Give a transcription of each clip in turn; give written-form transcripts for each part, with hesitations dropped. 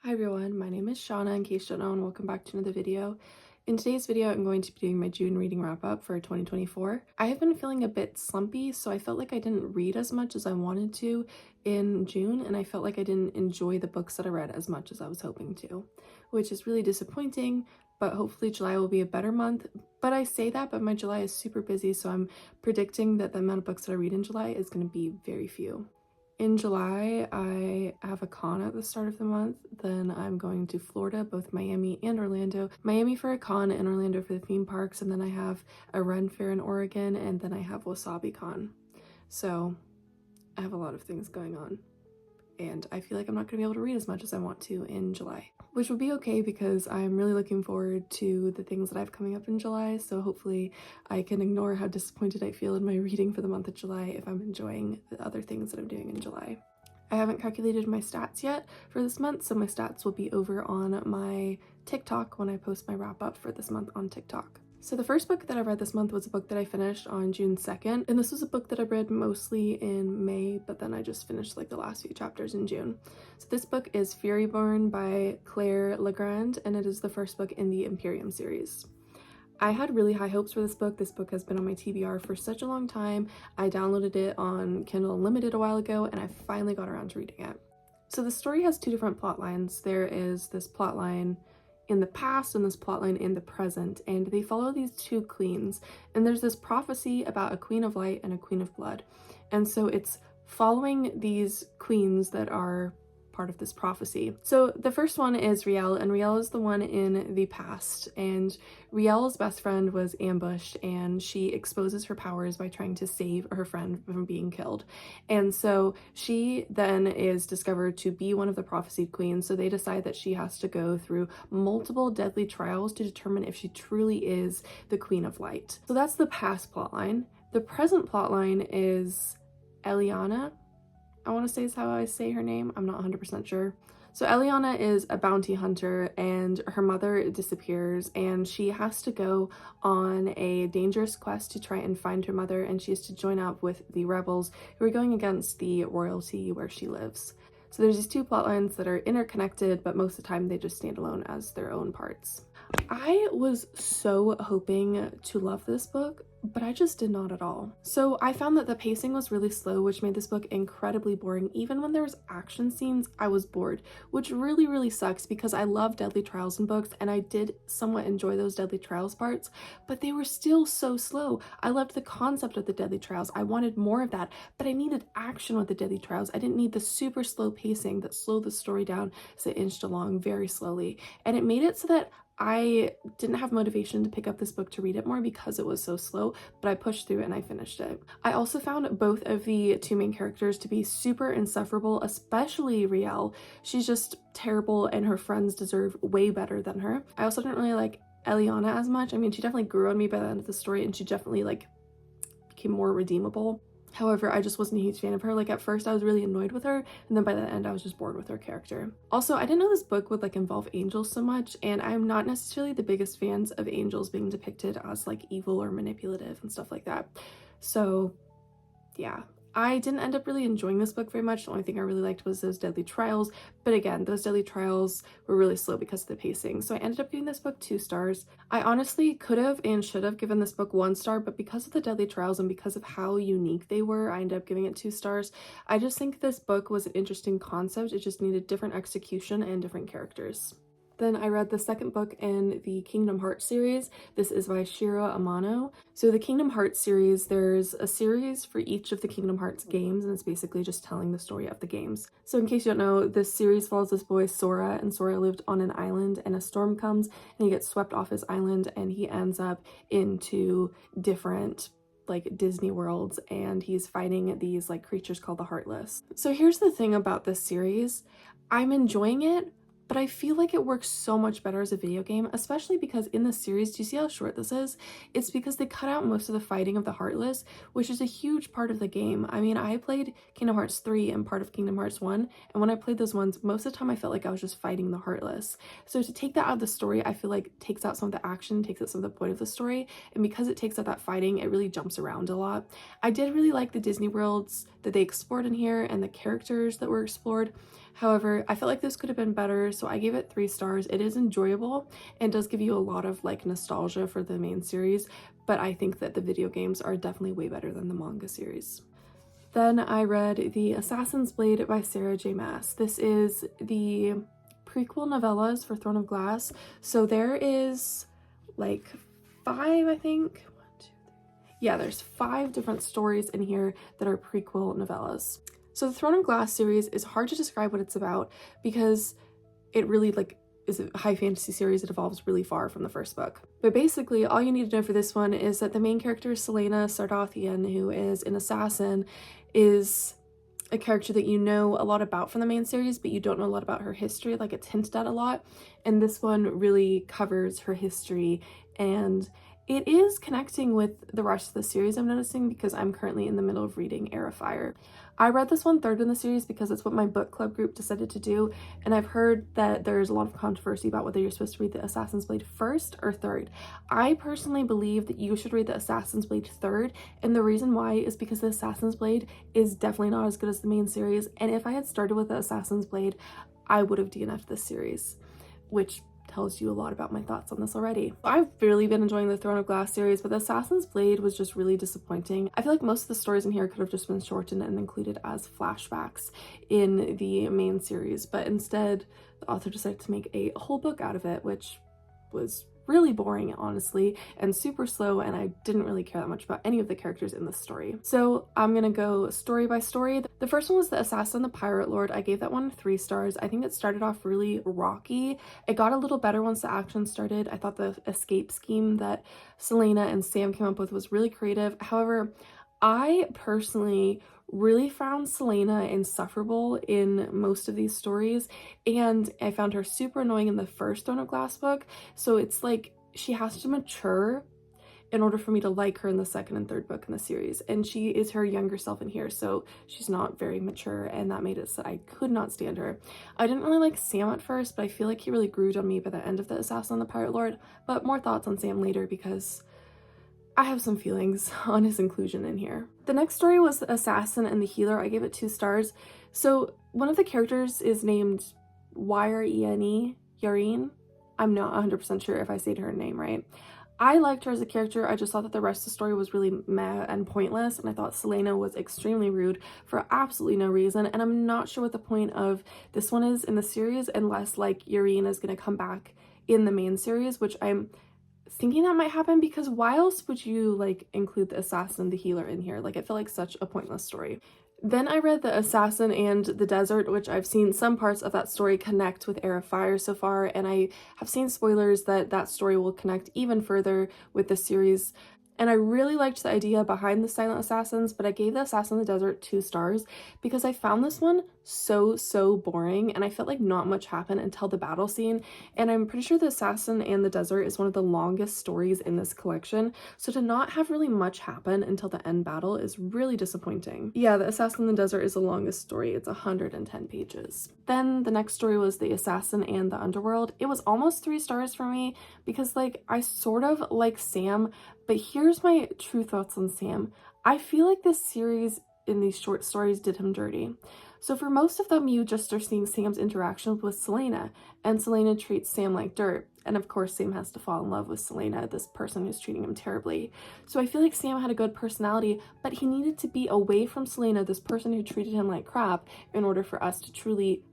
Hi everyone, my name is Shauna in case you don't know, and welcome back to another video. In today's video, I'm going to be doing my June reading wrap up for 2024. I have been feeling a bit slumpy, so I felt like I didn't read as much as I wanted to in June, and I felt like I didn't enjoy the books that I read as much as I was hoping to, which is really disappointing, but hopefully July will be a better month. But I say that, but my July is super busy, so I'm predicting that the amount of books that I read in July is going to be very few. In July, I have a con at the start of the month. Then I'm going to Florida, both Miami and Orlando. Miami for a con and Orlando for the theme parks. And then I have a Ren Fair in Oregon, and then I have Wasabi Con. So I have a lot of things going on. And I feel like I'm not going to be able to read as much as I want to in July, which will be okay because I'm really looking forward to the things that I have coming up in July. So hopefully I can ignore how disappointed I feel in my reading for the month of July if I'm enjoying the other things that I'm doing in July. I haven't calculated my stats yet for this month, so my stats will be over on my TikTok when I post my wrap up for this month on TikTok. So the first book that I read this month was a book that I finished on June 2nd, and this was a book that I read mostly in May, but then I just finished like the last few chapters in June. So this book is Furyborn by Claire Legrand, and it is the first book in the Imperium series. I had really high hopes for this book. This book has been on my TBR for such a long time. I downloaded it on Kindle Unlimited a while ago, and I finally got around to reading it. So the story has two different plot lines. There is this plot line in the past and this plotline in the present, and they follow these two queens, and there's this prophecy about a queen of light and a queen of blood, and so it's following these queens that are part of this prophecy. So the first one is Riel, and Riel is the one in the past, and Riel's best friend was ambushed, and she exposes her powers by trying to save her friend from being killed. And so she then is discovered to be one of the prophesied queens, so they decide that she has to go through multiple deadly trials to determine if she truly is the Queen of Light. So that's the past plotline. The present plotline is Eliana, I want to say is how I say her name. I'm not 100% sure. So Eliana is a bounty hunter, and her mother disappears, and she has to go on a dangerous quest to try and find her mother, and she has to join up with the rebels who are going against the royalty where she lives. So there's these two plot lines that are interconnected, but most of the time they just stand alone as their own parts. I was so hoping to love this book, but I just did not at all. So I found that the pacing was really slow, which made this book incredibly boring. Even when there was action scenes, I was bored, which really sucks because I love Deadly Trials in books, and I did somewhat enjoy those Deadly Trials parts, but they were still so slow. I loved the concept of the Deadly Trials. I wanted more of that, but I needed action with the Deadly Trials. I didn't need the super slow pacing that slowed the story down as it inched along very slowly, and it made it so that I didn't have motivation to pick up this book to read it more because it was so slow, but I pushed through it and I finished it. I also found both of the two main characters to be super insufferable, especially Riel. She's just terrible, and her friends deserve way better than her. I also didn't really like Eliana as much. I mean, she definitely grew on me by the end of the story, and she definitely like became more redeemable. However, I just wasn't a huge fan of her. Like at first I was really annoyed with her, and then by the end I was just bored with her character. Also, I didn't know this book would like involve angels so much, and I'm not necessarily the biggest fans of angels being depicted as like evil or manipulative and stuff like that. So yeah, I didn't end up really enjoying this book very much. The only thing I really liked was those Deadly Trials, but again, those Deadly Trials were really slow because of the pacing, so I ended up giving this book 2 stars. I honestly could have and should have given this book 1 star, but because of the Deadly Trials and because of how unique they were, I ended up giving it 2 stars. I just think this book was an interesting concept. It just needed different execution and different characters. Then I read the second book in the Kingdom Hearts series. This is by Shiro Amano. So the Kingdom Hearts series, there's a series for each of the Kingdom Hearts games, and it's basically just telling the story of the games. So in case you don't know, this series follows this boy Sora, and Sora lived on an island, and a storm comes and he gets swept off his island, and he ends up into different like Disney worlds, and he's fighting these like creatures called the Heartless. So here's the thing about this series. I'm enjoying it, but I feel like it works so much better as a video game, especially because in this series, do you see how short this is? It's because they cut out most of the fighting of the Heartless, which is a huge part of the game. I mean, I played Kingdom Hearts 3 and part of Kingdom Hearts 1, and when I played those ones, most of the time I felt like I was just fighting the Heartless. So to take that out of the story, I feel like takes out some of the action, takes out some of the point of the story, and because it takes out that fighting, it really jumps around a lot. I did really like the Disney worlds that they explored in here and the characters that were explored. However, I felt like this could have been better, so I gave it 3 stars. It is enjoyable and does give you a lot of like nostalgia for the main series, but I think that the video games are definitely way better than the manga series. Then I read The Assassin's Blade by Sarah J. Maas. This is the prequel novellas for Throne of Glass. So there is like 5, I think. 1, 2, 3. Yeah, there's 5 different stories in here that are prequel novellas. So the Throne of Glass series is hard to describe what it's about because it really like is a high fantasy series that evolves really far from the first book. But basically, all you need to know for this one is that the main character, Selena Sardothian, who is an assassin, is a character that you know a lot about from the main series, but you don't know a lot about her history. Like, it's hinted at a lot. And this one really covers her history, and it is connecting with the rest of the series, I'm noticing, because I'm currently in the middle of reading Heir of Fire. I read this one third in the series because it's what my book club group decided to do, and I've heard that there's a lot of controversy about whether you're supposed to read the Assassin's Blade first or third. I personally believe that you should read the Assassin's Blade third, and the reason why is because the Assassin's Blade is definitely not as good as the main series, and if I had started with the Assassin's Blade, I would have DNF'd this series, which tells you a lot about my thoughts on this already. I've really been enjoying the Throne of Glass series, but the Assassin's Blade was just really disappointing. I feel like most of the stories in here could have just been shortened and included as flashbacks in the main series, but instead the author decided to make a whole book out of it, which was really boring, honestly, and super slow, and I didn't really care that much about any of the characters in this story. So I'm gonna go story by story. The first one was The Assassin, the Pirate Lord. I gave that one 3 stars. I think it started off really rocky. It got a little better once the action started. I thought the escape scheme that Selena and Sam came up with was really creative. However, I personally really found Selena insufferable in most of these stories, and I found her super annoying in the first Throne of Glass book, so it's like she has to mature in order for me to like her in the second and third book in the series, and she is her younger self in here, so she's not very mature, and that made it so I could not stand her. I didn't really like Sam at first, but I feel like he really grew on me by the end of The Assassin and the Pirate Lord, but more thoughts on Sam later because I have some feelings on his inclusion in here. The next story was The Assassin and the Healer. I gave it 2 stars. So one of the characters is named Yrene, Yareen. I'm not 100% sure if I said her name right. I liked her as a character. I just thought that the rest of the story was really meh and pointless, and I thought Selena was extremely rude for absolutely no reason, and I'm not sure what the point of this one is in the series unless like Yareen is going to come back in the main series, which I'm thinking that might happen, because why else would you like include the assassin, the healer in here? Like, it felt like such a pointless story. Then I read The Assassin and the Desert, which I've seen some parts of that story connect with Heir of Fire so far, and I have seen spoilers that that story will connect even further with the series. And I really liked the idea behind the silent assassins, but I gave The Assassin in the Desert 2 stars because I found this one so boring, and I felt like not much happened until the battle scene, and I'm pretty sure The Assassin and the Desert is one of the longest stories in this collection, so to not have really much happen until the end battle is really disappointing. Yeah, The Assassin in the Desert is the longest story. It's 110 pages. Then the next story was The Assassin and the Underworld. It was almost 3 stars for me because like I sort of like Sam, but here's my true thoughts on Sam. I feel like this series in these short stories did him dirty. So for most of them, you just are seeing Sam's interactions with Selena, and Selena treats Sam like dirt. And of course, Sam has to fall in love with Selena, this person who's treating him terribly. So I feel like Sam had a good personality, but he needed to be away from Selena, this person who treated him like crap, in order for us to truly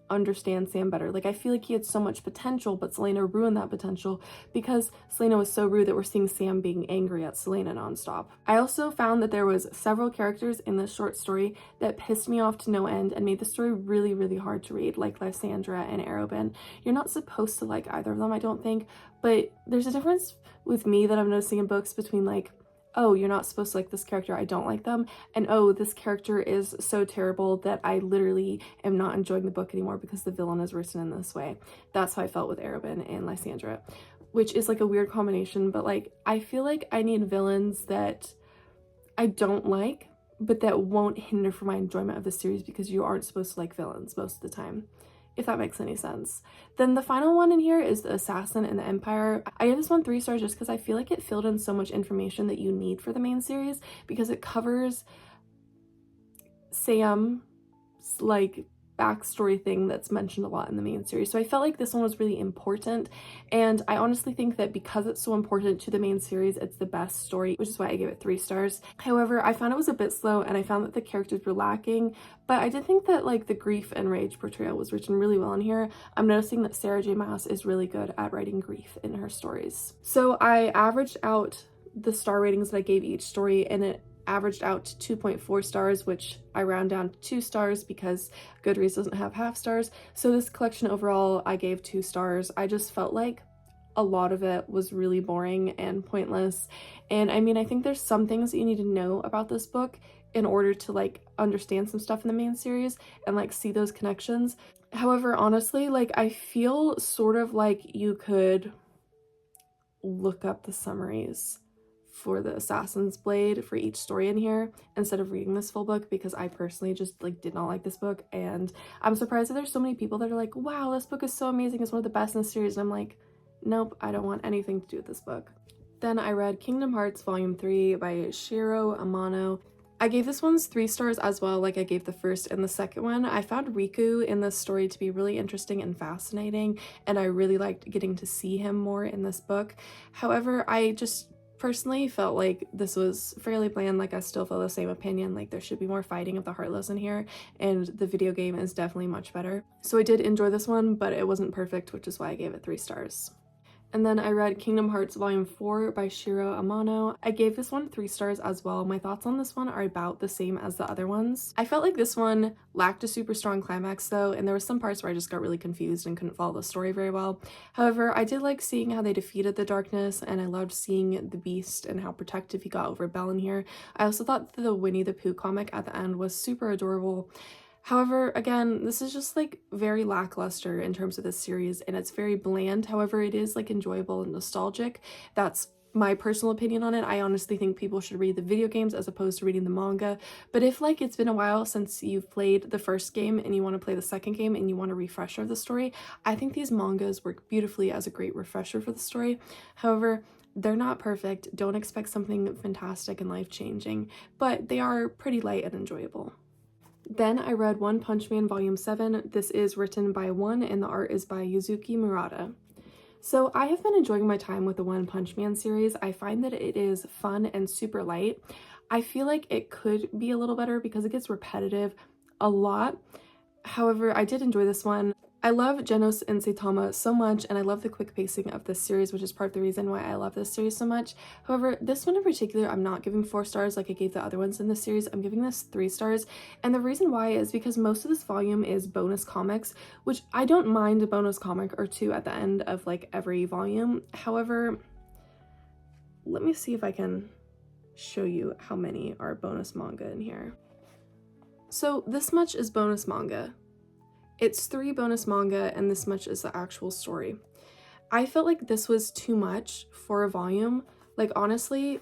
understand Sam better. Like, I feel like he had so much potential, but Selena ruined that potential because Selena was so rude that we're seeing Sam being angry at Selena nonstop. I also found that there was several characters in this short story that pissed me off to no end and made the story really hard to read, like Lysandra and Arobin. You're not supposed to like either of them, I don't think, but there's a difference with me that I'm noticing in books between like, oh, you're not supposed to like this character, I don't like them, and oh, this character is so terrible that I literally am not enjoying the book anymore because the villain is written in this way. That's how I felt with Arobin and Lysandra, which is like a weird combination, but like I feel like I need villains that I don't like, but that won't hinder for my enjoyment of the series, because you aren't supposed to like villains most of the time, if that makes any sense. Then the final one in here is The Assassin and the Empire. I gave this one 3 stars just because I feel like it filled in so much information that you need for the main series, because it covers Sam's like backstory thing that's mentioned a lot in the main series. So I felt like this one was really important, and I honestly think that because it's so important to the main series, it's the best story, which is why I gave it 3 stars. However, I found it was a bit slow, and I found that the characters were lacking, but I did think that like the grief and rage portrayal was written really well in here. I'm noticing that Sarah J. Maas is really good at writing grief in her stories. So I averaged out the star ratings that I gave each story, and it averaged out to 2.4 stars, which I round down to 2 stars because Goodreads doesn't have half stars. So this collection overall, I gave 2 stars. I just felt like a lot of it was really boring and pointless. And I mean, I think there's some things that you need to know about this book in order to like understand some stuff in the main series and like see those connections. However, honestly, like I feel sort of like you could look up the summaries for the Assassin's Blade for each story in here instead of reading this full book, because I personally just like did not like this book, and I'm surprised that there's so many people that are like, wow, this book is so amazing, it's one of the best in the series, and I'm like, nope, I don't want anything to do with this book. Then I read Kingdom Hearts Volume 3 by Shiro Amano. I gave this one's 3 stars as well, like I gave the first and the second one. I found Riku in this story to be really interesting and fascinating, and I really liked getting to see him more in this book. However, I just personally felt like this was fairly bland. Like I still feel the same opinion, like there should be more fighting of the Heartless in here, and the video game is definitely much better. So I did enjoy this one, but it wasn't perfect, which is why I gave it 3 stars. And then I read Kingdom Hearts Volume 4 by Shiro Amano. I gave this one 3 stars as well. My thoughts on this one are about the same as the other ones. I felt like this one lacked a super strong climax though, and there were some parts where I just got really confused and couldn't follow the story very well. However, I did like seeing how they defeated the darkness, and I loved seeing the Beast and how protective he got over Belle in here. I also thought the Winnie the Pooh comic at the end was super adorable. However, again, this is just like very lackluster in terms of this series, and it's very bland. However, it is like enjoyable and nostalgic. That's my personal opinion on it. I honestly think people should read the video games as opposed to reading the manga. But if like it's been a while since you've played the first game and you want to play the second game and you want a refresher of the story, I think these mangas work beautifully as a great refresher for the story. However, they're not perfect. Don't expect something fantastic and life-changing, but they are pretty light and enjoyable. Then I read One Punch Man Volume 7. This is written by One, and the art is by Yuzuki Murata. So I have been enjoying my time with the One Punch Man series. I find that it is fun and super light. I feel like it could be a little better because it gets repetitive a lot. However, I did enjoy this one. I love Genos and Saitama so much, and I love the quick pacing of this series, which is part of the reason why I love this series so much. However, this one in particular, I'm not giving 4 stars like I gave the other ones in this series. I'm giving this 3 stars, and the reason why is because most of this volume is bonus comics, which I don't mind a bonus comic or 2 at the end of like every volume. However, let me see if I can show you how many are bonus manga in here. So this much is bonus manga. It's 3 bonus manga, and this much is the actual story. I felt like this was too much for a volume. Like honestly,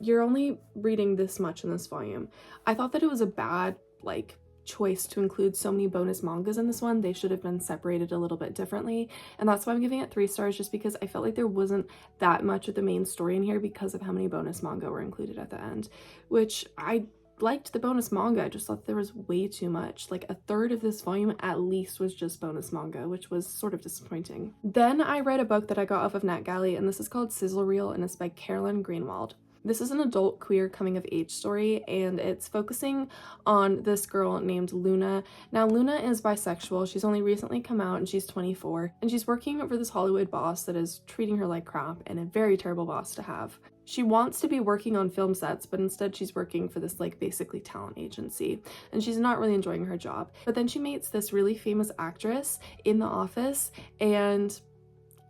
you're only reading this much in this volume. I thought that it was a bad like choice to include so many bonus mangas in this one. They should have been separated a little bit differently, and that's why I'm giving it 3 stars, just because I felt like there wasn't that much of the main story in here because of how many bonus manga were included at the end, which I liked the bonus manga. I just thought there was way too much. Like a third of this volume at least was just bonus manga, which was sort of disappointing. Then I read a book that I got off of NetGalley, and this is called Sizzle Reel, and it's by Carolyn Greenwald. This is an adult queer coming of age story, and it's focusing on this girl named Luna. Now, Luna is bisexual. She's only recently come out, and she's 24, and she's working for this Hollywood boss that is treating her like crap, and a very terrible boss to have. She wants to be working on film sets, but instead she's working for this like basically talent agency, and she's not really enjoying her job. But then she meets this really famous actress in the office, and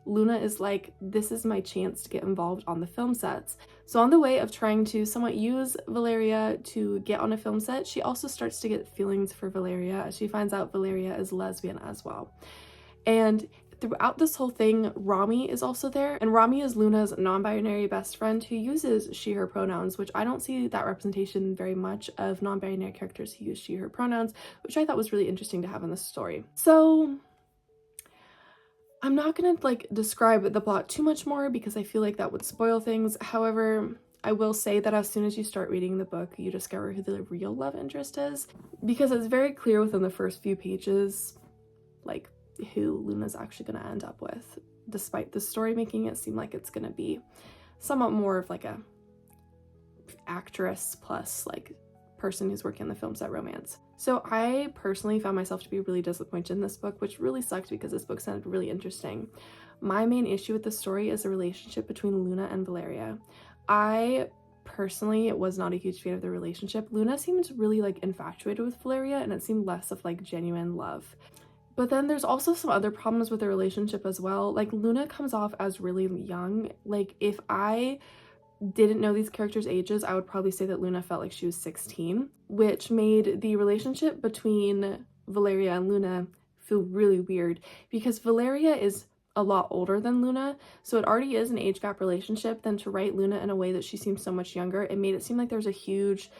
Luna is like, this is my chance to get involved on the film sets. So on the way of trying to somewhat use Valeria to get on a film set, she also starts to get feelings for Valeria as she finds out Valeria is lesbian as well. And throughout this whole thing, Rami is also there, and Rami is Luna's non-binary best friend who uses she/her pronouns, which I don't see that representation very much of non-binary characters who use she/her pronouns, which I thought was really interesting to have in this story. So I'm not gonna like describe the plot too much more because I feel like that would spoil things. However, I will say that as soon as you start reading the book, you discover who the real love interest is, because it's very clear within the first few pages, like, who Luna's actually going to end up with, despite the story making it seem like it's going to be somewhat more of like a actress plus like person who's working on the film set romance. So I personally found myself to be really disappointed in this book, which really sucked because this book sounded really interesting. My main issue with the story is the relationship between Luna and Valeria. I personally was not a huge fan of the relationship. Luna seemed really like infatuated with Valeria, and it seemed less of like genuine love. But then there's also some other problems with the relationship as well. Like, Luna comes off as really young. Like, if I didn't know these characters' ages, I would probably say that Luna felt like she was 16, which made the relationship between Valeria and Luna feel really weird, because Valeria is a lot older than Luna, so it already is an age gap relationship. Then to write Luna in a way that she seems so much younger, it made it seem like there's a huge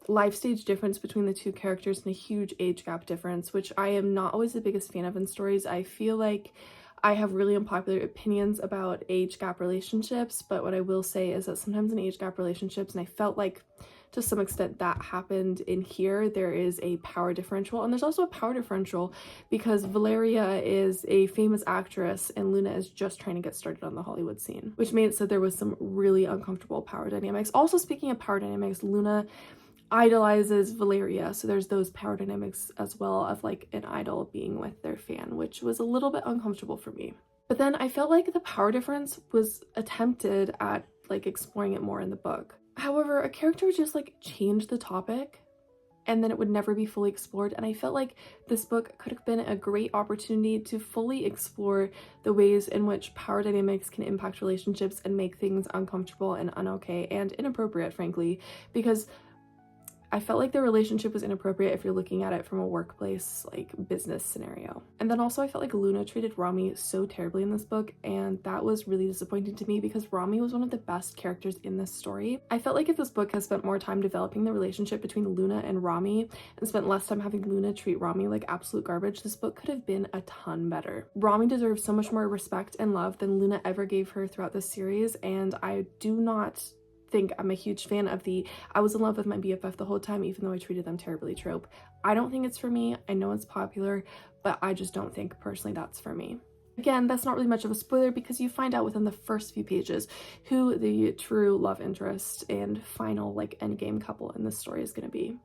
life stage difference between the two characters and a huge age gap difference, which I am not always the biggest fan of in stories. I feel like I have really unpopular opinions about age gap relationships, but what I will say is that sometimes in age gap relationships, and I felt like to some extent that happened in here, there is a power differential. And there's also a power differential because Valeria is a famous actress and Luna is just trying to get started on the Hollywood scene, which made it so there was some really uncomfortable power dynamics. Also, speaking of power dynamics, Luna idolizes Valeria, so there's those power dynamics as well of like an idol being with their fan, which was a little bit uncomfortable for me. But then I felt like the power difference was attempted at like exploring it more in the book. However, a character would just like change the topic and then it would never be fully explored, and I felt like this book could have been a great opportunity to fully explore the ways in which power dynamics can impact relationships and make things uncomfortable and unokay and inappropriate, frankly, because I felt like the relationship was inappropriate if you're looking at it from a workplace, like, business scenario. And then also I felt like Luna treated Rami so terribly in this book, and that was really disappointing to me because Rami was one of the best characters in this story. I felt like if this book has spent more time developing the relationship between Luna and Rami and spent less time having Luna treat Rami like absolute garbage, this book could have been a ton better. Rami deserves so much more respect and love than Luna ever gave her throughout this series, and I do not think I'm a huge fan of the I was in love with my BFF the whole time even though I treated them terribly trope. I don't think it's for me. I know it's popular, but I just don't think personally that's for me. Again, that's not really much of a spoiler because you find out within the first few pages who the true love interest and final like endgame couple in this story is going to be.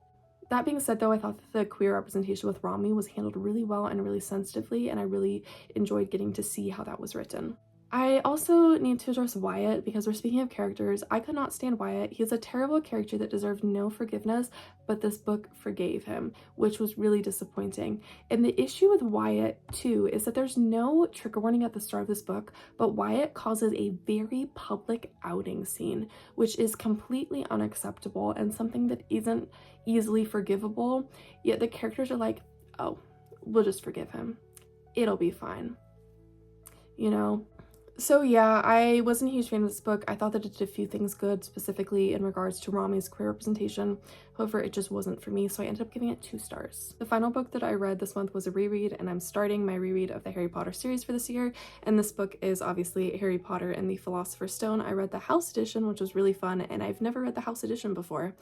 That being said, though, I thought that the queer representation with Rami was handled really well and really sensitively, and I really enjoyed getting to see how that was written. I also need to address Wyatt because we're speaking of characters. I could not stand Wyatt. He's a terrible character that deserved no forgiveness, but this book forgave him, which was really disappointing. And the issue with Wyatt, too, is that there's no trigger warning at the start of this book, but Wyatt causes a very public outing scene, which is completely unacceptable and something that isn't easily forgivable, yet the characters are like, oh, we'll just forgive him. It'll be fine. You know? So yeah, I wasn't a huge fan of this book. I thought that it did a few things good, specifically in regards to Rami's queer representation. However, it just wasn't for me, so I ended up giving it 2 stars. The final book that I read this month was a reread, and I'm starting my reread of the Harry Potter series for this year, and this book is obviously Harry Potter and the Philosopher's Stone. I read the House edition, which was really fun, and I've never read the House edition before.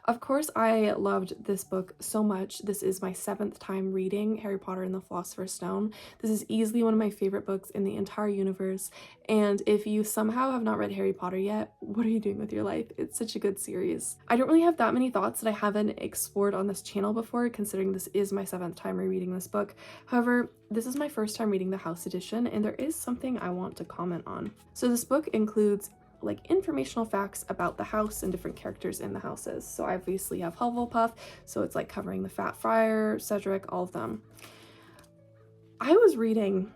Of course, I loved this book so much. This is my 7th time reading Harry Potter and the Philosopher's Stone. This is easily one of my favorite books in the entire universe, and if you somehow have not read Harry Potter yet, what are you doing with your life? It's such a good series. I don't really have that many thoughts that I haven't explored on this channel before, considering this is my 7th time rereading this book. However, this is my first time reading the House edition, and there is something I want to comment on. So this book includes like informational facts about the house and different characters in the houses. So I obviously have Hufflepuff, so it's like covering the Fat Friar, Cedric, all of them. I was reading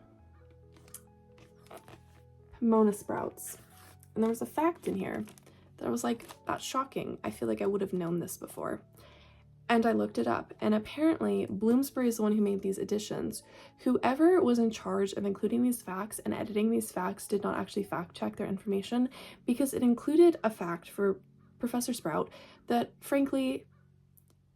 Mona Sprouts, and there was a fact in here that I was like, that's shocking. I feel like I would have known this before. And I looked it up, and apparently Bloomsbury is the one who made these editions. Whoever was in charge of including these facts and editing these facts did not actually fact check their information, because it included a fact for Professor Sprout that frankly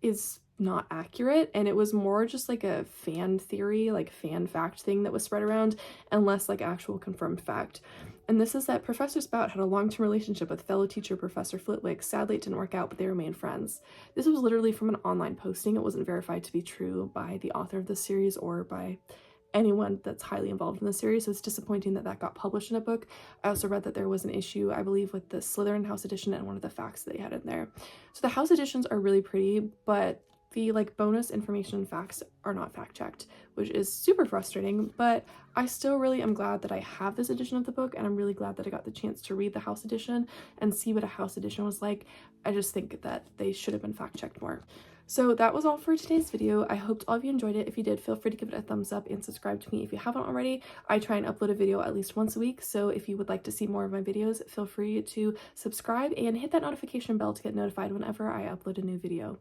is not accurate, and it was more just like a fan theory, like fan fact thing that was spread around, and less like actual confirmed fact. And this is that Professor Spout had a long-term relationship with fellow teacher Professor Flitwick. Sadly, it didn't work out, but they remained friends. This was literally from an online posting. It wasn't verified to be true by the author of the series or by anyone that's highly involved in the series, so it's disappointing that that got published in a book. I also read that there was an issue, I believe, with the Slytherin House edition and one of the facts that they had in there. So the house editions are really pretty, but the like bonus information and facts are not fact checked, which is super frustrating, but I still really am glad that I have this edition of the book, and I'm really glad that I got the chance to read the house edition and see what a house edition was like. I just think that they should have been fact checked more. So that was all for today's video. I hoped all of you enjoyed it. If you did, feel free to give it a thumbs up and subscribe to me if you haven't already. I try and upload a video at least once a week, so if you would like to see more of my videos, feel free to subscribe and hit that notification bell to get notified whenever I upload a new video.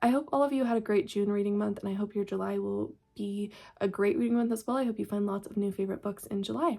I hope all of you had a great June reading month, and I hope your July will be a great reading month as well. I hope you find lots of new favorite books in July.